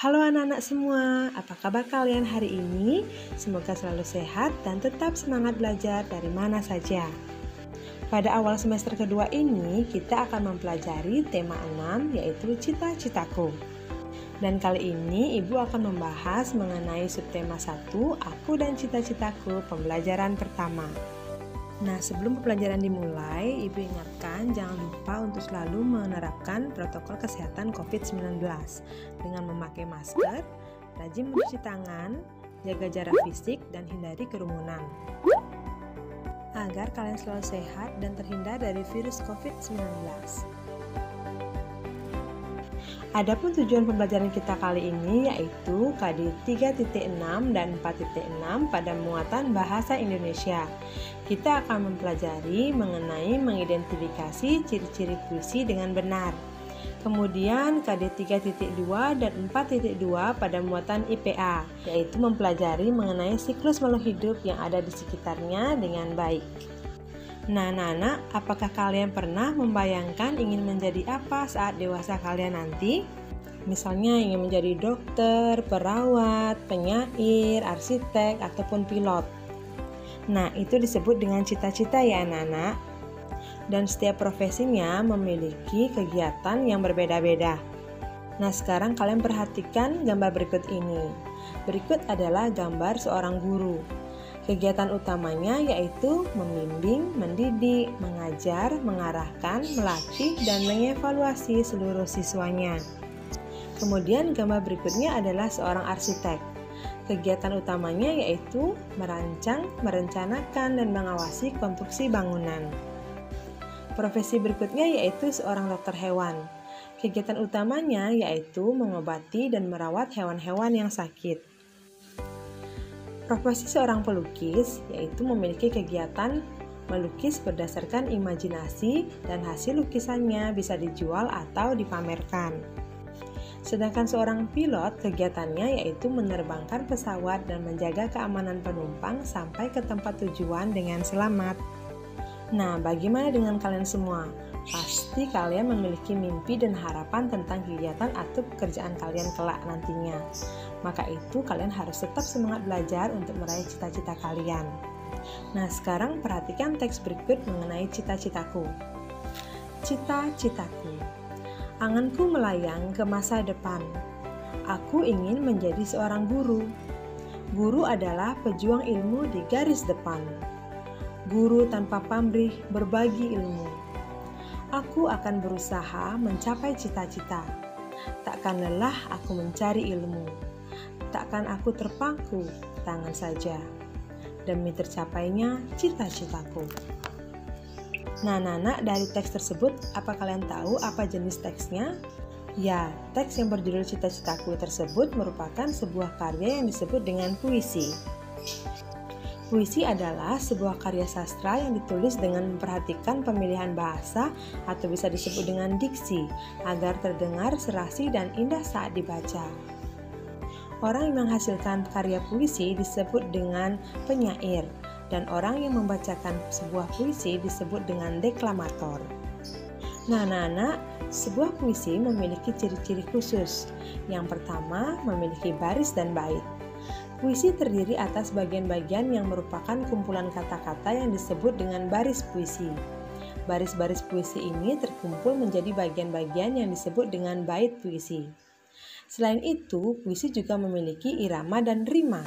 Halo anak-anak semua, apa kabar kalian hari ini? Semoga selalu sehat dan tetap semangat belajar dari mana saja. Pada awal semester kedua ini, kita akan mempelajari tema 6 yaitu cita-citaku. Dan kali ini Ibu akan membahas mengenai subtema 1, aku dan cita-citaku, pembelajaran pertama. Nah, sebelum pembelajaran dimulai, Ibu ingatkan jangan lupa untuk selalu menerapkan protokol kesehatan COVID-19 dengan memakai masker, rajin mencuci tangan, jaga jarak fisik, dan hindari kerumunan agar kalian selalu sehat dan terhindar dari virus COVID-19. Adapun tujuan pembelajaran kita kali ini yaitu KD 3.6 dan 4.6 pada muatan bahasa Indonesia. Kita akan mempelajari mengenai mengidentifikasi ciri-ciri puisi dengan benar. Kemudian KD 3.2 dan 4.2 pada muatan IPA, yaitu mempelajari mengenai siklus makhluk hidup yang ada di sekitarnya dengan baik. Nah, anak-anak, apakah kalian pernah membayangkan ingin menjadi apa saat dewasa kalian nanti? Misalnya ingin menjadi dokter, perawat, penyair, arsitek, ataupun pilot. Nah, itu disebut dengan cita-cita ya anak-anak. Dan setiap profesinya memiliki kegiatan yang berbeda-beda. Nah, sekarang kalian perhatikan gambar berikut ini. Berikut adalah gambar seorang guru. Kegiatan utamanya yaitu membimbing, mendidik, mengajar, mengarahkan, melatih, dan mengevaluasi seluruh siswanya. Kemudian gambar berikutnya adalah seorang arsitek. Kegiatan utamanya yaitu merancang, merencanakan, dan mengawasi konstruksi bangunan. Profesi berikutnya yaitu seorang dokter hewan. Kegiatan utamanya yaitu mengobati dan merawat hewan-hewan yang sakit. Profesi seorang pelukis yaitu memiliki kegiatan melukis berdasarkan imajinasi dan hasil lukisannya bisa dijual atau dipamerkan. Sedangkan seorang pilot kegiatannya yaitu menerbangkan pesawat dan menjaga keamanan penumpang sampai ke tempat tujuan dengan selamat. Nah, bagaimana dengan kalian semua? Pasti kalian memiliki mimpi dan harapan tentang kegiatan atau pekerjaan kalian kelak nantinya. Maka itu kalian harus tetap semangat belajar untuk meraih cita-cita kalian. Nah, sekarang perhatikan teks berikut mengenai cita-citaku. Cita-citaku. Anganku melayang ke masa depan. Aku ingin menjadi seorang guru. Guru adalah pejuang ilmu di garis depan. Guru tanpa pamrih berbagi ilmu. Aku akan berusaha mencapai cita-cita. Takkan lelah aku mencari ilmu. Takkan aku terpaku tangan saja demi tercapainya cita-citaku. Nah, anak-anak, dari teks tersebut, apa kalian tahu apa jenis teksnya? Ya, teks yang berjudul cita-citaku tersebut merupakan sebuah karya yang disebut dengan puisi. Puisi adalah sebuah karya sastra yang ditulis dengan memperhatikan pemilihan bahasa atau bisa disebut dengan diksi agar terdengar serasi dan indah saat dibaca. Orang yang menghasilkan karya puisi disebut dengan penyair dan orang yang membacakan sebuah puisi disebut dengan deklamator. Nah, anak-anak, sebuah puisi memiliki ciri-ciri khusus. Yang pertama, memiliki baris dan bait. Puisi terdiri atas bagian-bagian yang merupakan kumpulan kata-kata yang disebut dengan baris puisi. Baris-baris puisi ini terkumpul menjadi bagian-bagian yang disebut dengan bait puisi. Selain itu, puisi juga memiliki irama dan rima.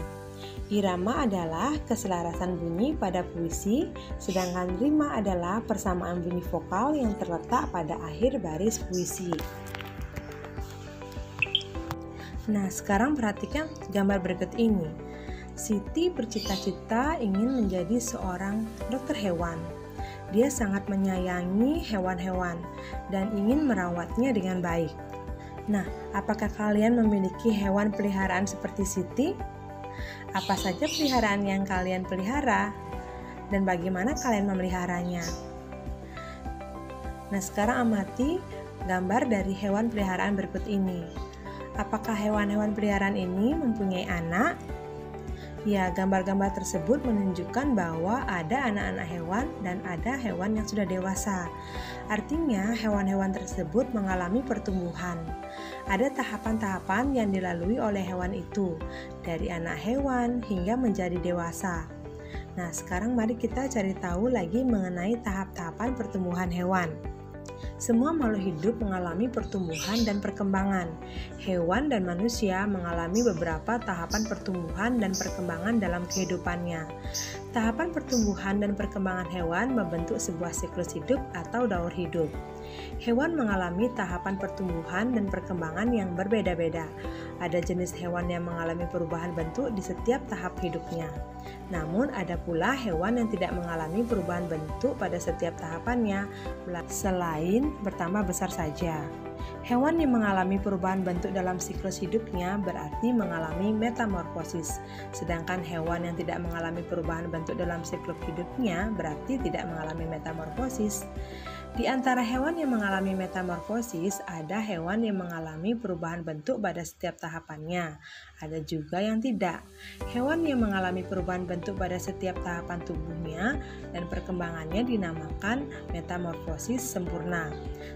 Irama adalah keselarasan bunyi pada puisi, sedangkan rima adalah persamaan bunyi vokal yang terletak pada akhir baris puisi. Nah, sekarang perhatikan gambar berikut ini. Siti bercita-cita ingin menjadi seorang dokter hewan. Dia sangat menyayangi hewan-hewan dan ingin merawatnya dengan baik. Nah, apakah kalian memiliki hewan peliharaan seperti Siti? Apa saja peliharaan yang kalian pelihara? Dan bagaimana kalian memeliharanya? Nah, sekarang amati gambar dari hewan peliharaan berikut ini. Apakah hewan-hewan peliharaan ini mempunyai anak? Ya, gambar-gambar tersebut menunjukkan bahwa ada anak-anak hewan dan ada hewan yang sudah dewasa. Artinya, hewan-hewan tersebut mengalami pertumbuhan. Ada tahapan-tahapan yang dilalui oleh hewan itu, dari anak hewan hingga menjadi dewasa. Nah, sekarang mari kita cari tahu lagi mengenai tahap-tahapan pertumbuhan hewan. Semua makhluk hidup mengalami pertumbuhan dan perkembangan. Hewan dan manusia mengalami beberapa tahapan pertumbuhan dan perkembangan dalam kehidupannya. Tahapan pertumbuhan dan perkembangan hewan membentuk sebuah siklus hidup atau daur hidup. Hewan mengalami tahapan pertumbuhan dan perkembangan yang berbeda-beda. Ada jenis hewan yang mengalami perubahan bentuk di setiap tahap hidupnya. Namun ada pula hewan yang tidak mengalami perubahan bentuk pada setiap tahapannya, selain bertambah besar saja. Hewan yang mengalami perubahan bentuk dalam siklus hidupnya berarti mengalami metamorfosis, sedangkan hewan yang tidak mengalami perubahan bentuk dalam siklus hidupnya berarti tidak mengalami metamorfosis. Di antara hewan yang mengalami metamorfosis, ada hewan yang mengalami perubahan bentuk pada setiap tahapannya. Ada juga yang tidak. Hewan yang mengalami perubahan bentuk pada setiap tahapan tubuhnya dan perkembangannya dinamakan metamorfosis sempurna.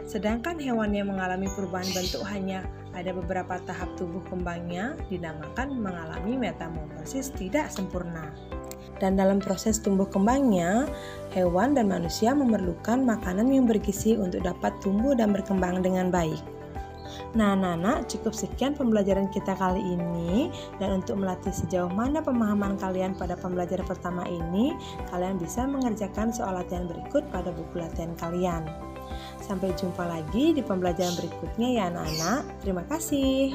Sedangkan hewan yang mengalami perubahan bentuk hanya ada beberapa tahap tubuh kembangnya dinamakan mengalami metamorfosis tidak sempurna. Dan dalam proses tumbuh kembangnya, hewan dan manusia memerlukan makanan yang bergizi untuk dapat tumbuh dan berkembang dengan baik. Nah, anak-anak, cukup sekian pembelajaran kita kali ini. Dan untuk melatih sejauh mana pemahaman kalian pada pembelajaran pertama ini, kalian bisa mengerjakan soal latihan berikut pada buku latihan kalian. Sampai jumpa lagi di pembelajaran berikutnya ya anak-anak. Terima kasih.